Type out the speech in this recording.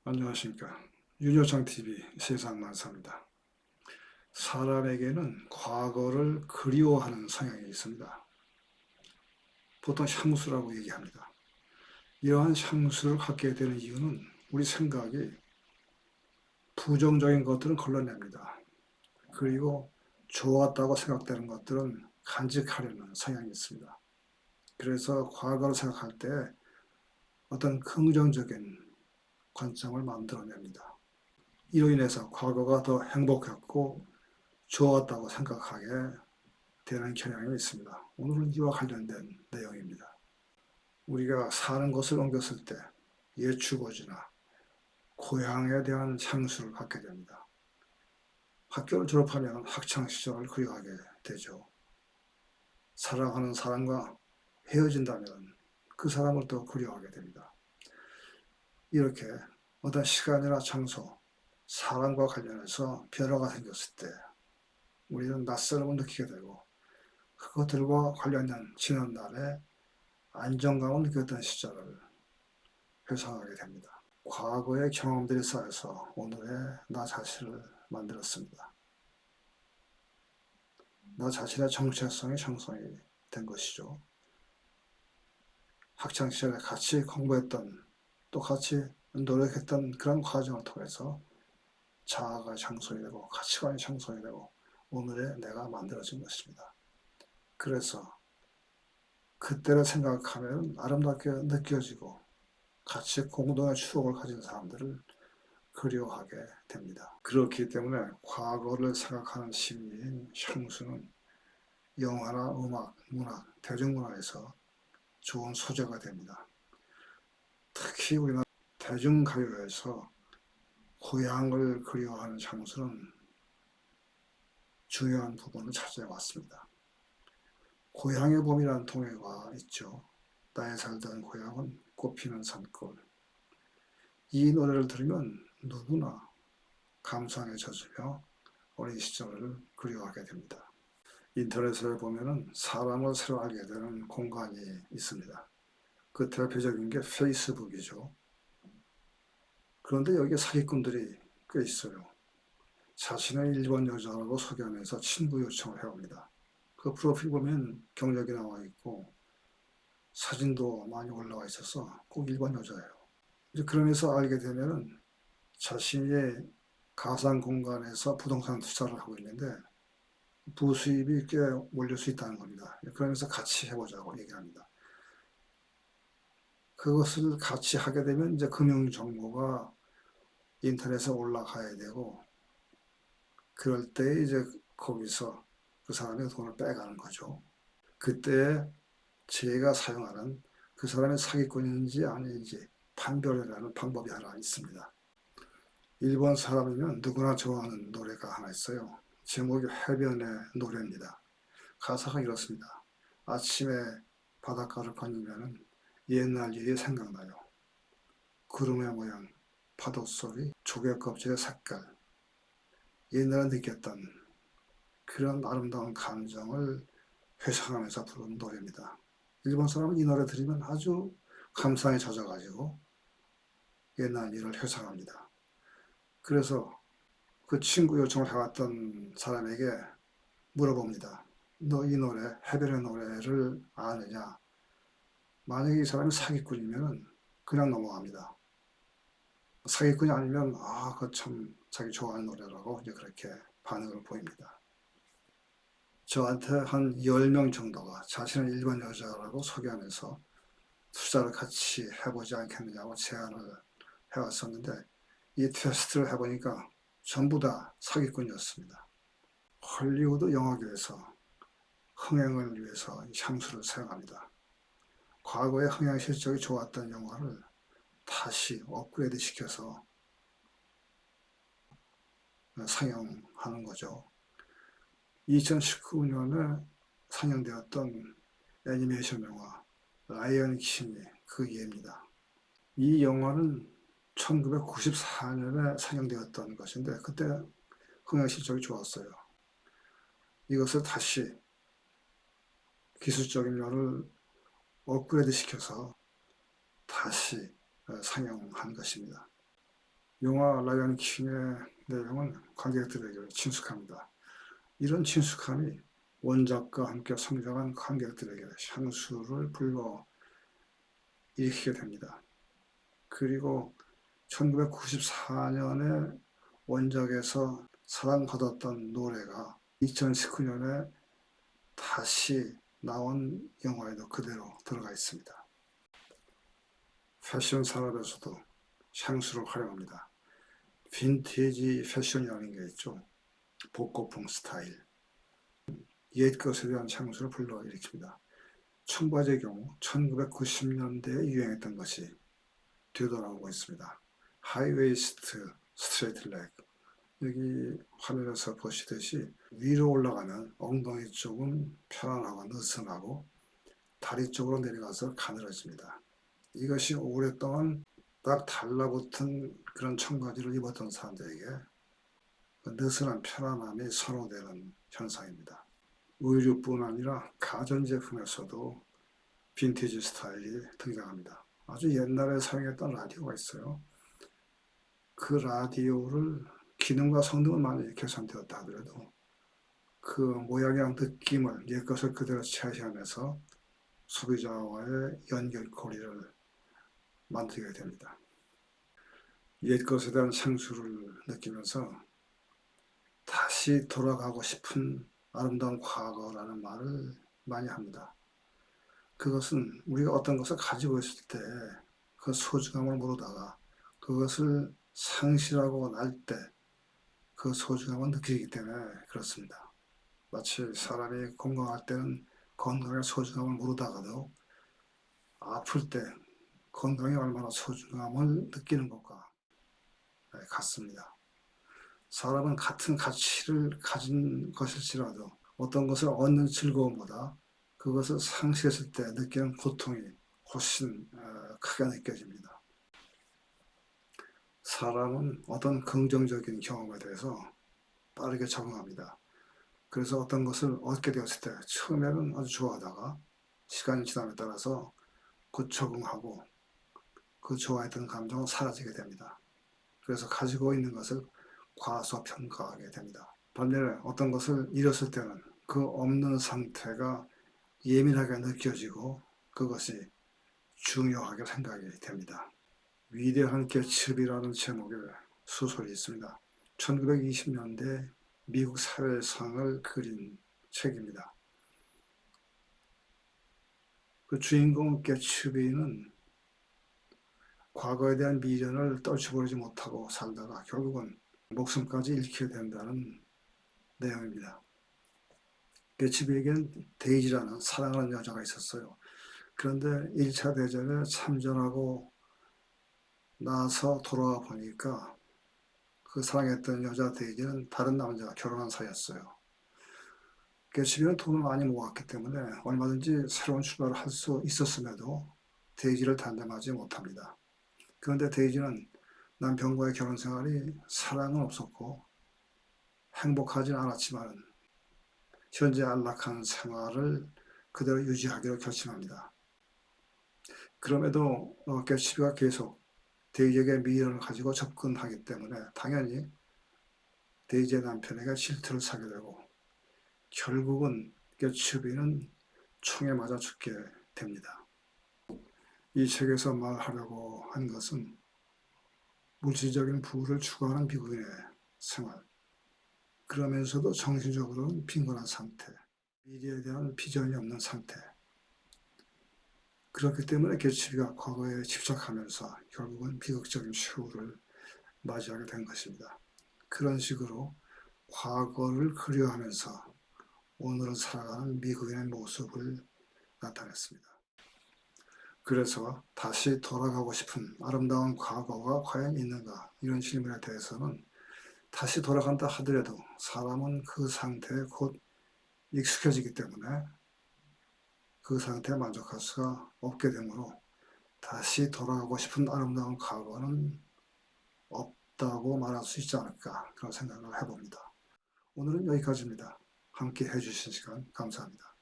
안녕하십니까. 윤여창TV 세상만사입니다. 사람에게는 과거를 그리워하는 성향이 있습니다. 보통 향수라고 얘기합니다. 이러한 향수를 갖게 되는 이유는 우리 생각이 부정적인 것들은 걸러냅니다. 그리고 좋았다고 생각되는 것들은 간직하려는 성향이 있습니다. 그래서 과거를 생각할 때 어떤 긍정적인 관점을 만들어냅니다. 이로 인해서 과거가 더 행복했고 좋았다고 생각하게 되는 경향이 있습니다. 오늘은 이와 관련된 내용입니다. 우리가 사는 곳을 옮겼을 때 옛 주거지나 고향에 대한 향수를 갖게 됩니다. 학교를 졸업하면 학창시절을 그리워하게 되죠. 사랑하는 사람과 헤어진다면 그 사람을 또 그리워하게 됩니다. 이렇게 어떤 시간이나 장소, 사람과 관련해서 변화가 생겼을 때 우리는 낯설음을 느끼게 되고 그것들과 관련된 지난날의 안정감을 느꼈던 시절을 회상하게 됩니다. 과거의 경험들이 쌓여서 오늘의 나 자신을 만들었습니다. 나 자신의 정체성이 형성이 된 것이죠. 학창시절에 같이 공부했던 또 같이 노력했던 그런 과정을 통해서 자아가 형성이 되고 가치관이 형성이 되고 오늘의 내가 만들어진 것입니다. 그래서 그때를 생각하면 아름답게 느껴지고 같이 공동의 추억을 가진 사람들을 그리워하게 됩니다. 그렇기 때문에 과거를 생각하는 심리인 향수는 영화나 음악, 문학, 대중문화에서 좋은 소재가 됩니다. 특히 우리나라 대중가요에서 고향을 그리워하는 향수는 중요한 부분을 차지해 왔습니다. 고향의 봄이라는 동요가 있죠. 나의 살던 고향은 꽃피는 산골. 이 노래를 들으면 누구나 감상에 젖으며 어린 시절을 그리워하게 됩니다. 인터넷에 보면은 사람을 새로 알게 되는 공간이 있습니다. 그 대표적인 게 페이스북이죠. 그런데 여기에 사기꾼들이 꽤 있어요. 자신의 일본 여자라고 소개하면서 친구 요청을 해옵니다. 그 프로필 보면 경력이 나와 있고 사진도 많이 올라와 있어서 꼭 일본 여자예요. 이제 그러면서 알게 되면은 자신의 가상 공간에서 부동산 투자를 하고 있는데 부수입이 꽤 올릴 수 있다는 겁니다. 그러면서 같이 해보자고 얘기합니다. 그것을 같이 하게 되면 이제 금융 정보가 인터넷에 올라가야 되고 그럴 때 이제 거기서 그 사람의 돈을 빼가는 거죠. 그때 제가 사용하는 그 사람의 사기꾼인지 아닌지 판별하는 방법이 하나 있습니다. 일본 사람이면 누구나 좋아하는 노래가 하나 있어요. 제목이 해변의 노래입니다. 가사가 이렇습니다. 아침에 바닷가를 거니면 옛날 일이 생각나요. 구름의 모양, 파도 소리, 조개 껍질의 색깔, 옛날에 느꼈던 그런 아름다운 감정을 회상하면서 부른 노래입니다. 일본 사람은 이 노래 들으면 아주 감상에 젖어가지고 옛날 일을 회상합니다. 그래서 그 친구 요청을 해왔던 사람에게 물어봅니다. 너 이 노래, 해변의 노래를 아느냐? 만약에 이 사람이 사기꾼이면 그냥 넘어갑니다. 사기꾼이 아니면 그거 참 자기 좋아하는 노래라고 이제 그렇게 반응을 보입니다. 저한테 한 10명 정도가 자신은 일본 여자라고 소개하면서 투자를 같이 해보지 않겠느냐고 제안을 해왔었는데 이 테스트를 해보니까 전부 다 사기꾼이었습니다. 헐리우드 영화계에서 흥행을 위해서 향수를 사용합니다. 과거에 흥행 실적이 좋았던 영화를 다시 업그레이드 시켜서 상영하는 거죠. 2019년에 상영되었던 애니메이션 영화 라이언 킹이 그 예입니다. 이 영화는 1994년에 상영되었던 것인데 그때 흥행 실적이 좋았어요. 이것을 다시 기술적인 면을 업그레이드 시켜서 다시 상영한 것입니다. 영화 라이언 킹의 내용은 관객들에게 친숙합니다. 이런 친숙함이 원작과 함께 성장한 관객들에게 향수를 불러 일으키게 됩니다. 그리고 1994년에 원작에서 사랑받았던 노래가 2019년에 다시 나온 영화에도 그대로 들어가 있습니다. 패션 산업에서도 향수를 활용합니다. 빈티지 패션이라는 게 있죠. 복고풍 스타일. 옛 것에 대한 향수를 불러일으킵니다. 청바지의 경우 1990년대에 유행했던 것이 되돌아오고 있습니다. 하이웨이스트 스트레이트 렉. 여기 화면에서 보시듯이 위로 올라가면 엉덩이 쪽은 편안하고 느슨하고 다리 쪽으로 내려가서 가늘어집니다. 이것이 오랫동안 딱 달라붙은 그런 청바지를 입었던 사람들에게 그 느슨한 편안함이 선호되는 현상입니다. 의류뿐 아니라 가전제품에서도 빈티지 스타일이 등장합니다. 아주 옛날에 사용했던 라디오가 있어요. 그 라디오를 기능과 성능은 많이 개선되었다 하더라도 그 모양이랑 느낌을 옛것을 그대로 차지하면서 소비자와의 연결고리를 만들게 됩니다. 옛것에 대한 향수를 느끼면서 다시 돌아가고 싶은 아름다운 과거라는 말을 많이 합니다. 그것은 우리가 어떤 것을 가지고 있을 때 그 소중함을 모르다가 그것을 상실하고 날 때 그 소중함을 느끼기 때문에 그렇습니다. 마치 사람이 건강할 때는 건강의 소중함을 모르다가도 아플 때 건강이 얼마나 소중함을 느끼는 것과 같습니다. 사람은 같은 가치를 가진 것일지라도 어떤 것을 얻는 즐거움보다 그것을 상실했을 때 느끼는 고통이 훨씬 크게 느껴집니다. 사람은 어떤 긍정적인 경험에 대해서 빠르게 적응합니다. 그래서 어떤 것을 얻게 되었을 때 처음에는 아주 좋아하다가 시간이 지남에 따라서 곧 적응하고 그 좋아했던 감정은 사라지게 됩니다. 그래서 가지고 있는 것을 과소평가하게 됩니다. 반면에 어떤 것을 잃었을 때는 그 없는 상태가 예민하게 느껴지고 그것이 중요하게 생각이 됩니다. 위대한 개츠비라는 제목의 소설이 있습니다. 1920년대 미국 사회상을 그린 책입니다. 그 주인공 개츠비는 과거에 대한 미련을 떨쳐버리지 못하고 살다가 결국은 목숨까지 잃게 된다는 내용입니다. 개츠비에게는 데이지라는 사랑하는 여자가 있었어요. 그런데 1차 대전에 참전하고 나서 돌아와 보니까 그 사랑했던 여자 데이지는 다른 남자와 결혼한 사이였어요. 개츠비는 돈을 많이 모았기 때문에 얼마든지 새로운 출발을 할 수 있었음에도 데이지를 단정하지 못합니다. 그런데 데이지는 남편과의 결혼 생활이 사랑은 없었고 행복하진 않았지만 현재 안락한 생활을 그대로 유지하기로 결심합니다. 그럼에도 개츠비가 계속 데이지에게 미련을 가지고 접근하기 때문에 당연히 데이지의 남편에게 질투를 사게 되고 결국은 개츠비는 총에 맞아 죽게 됩니다. 이 책에서 말하려고 한 것은 물질적인 부를 추구하는 미국인의 생활, 그러면서도 정신적으로는 빈곤한 상태, 미래에 대한 비전이 없는 상태. 그렇기 때문에 개츠비가 과거에 집착하면서 결국은 비극적인 최후를 맞이하게 된 것입니다. 그런 식으로 과거를 그리워하면서 오늘을 살아가는 미국인의 모습을 나타냈습니다. 그래서 다시 돌아가고 싶은 아름다운 과거가 과연 있는가? 이런 질문에 대해서는 다시 돌아간다 하더라도 사람은 그 상태에 곧 익숙해지기 때문에 그 상태에 만족할 수가 없게 되므로 다시 돌아가고 싶은 아름다운 과거는 없다고 말할 수 있지 않을까 그런 생각을 해봅니다. 오늘은 여기까지입니다. 함께 해주신 시간 감사합니다.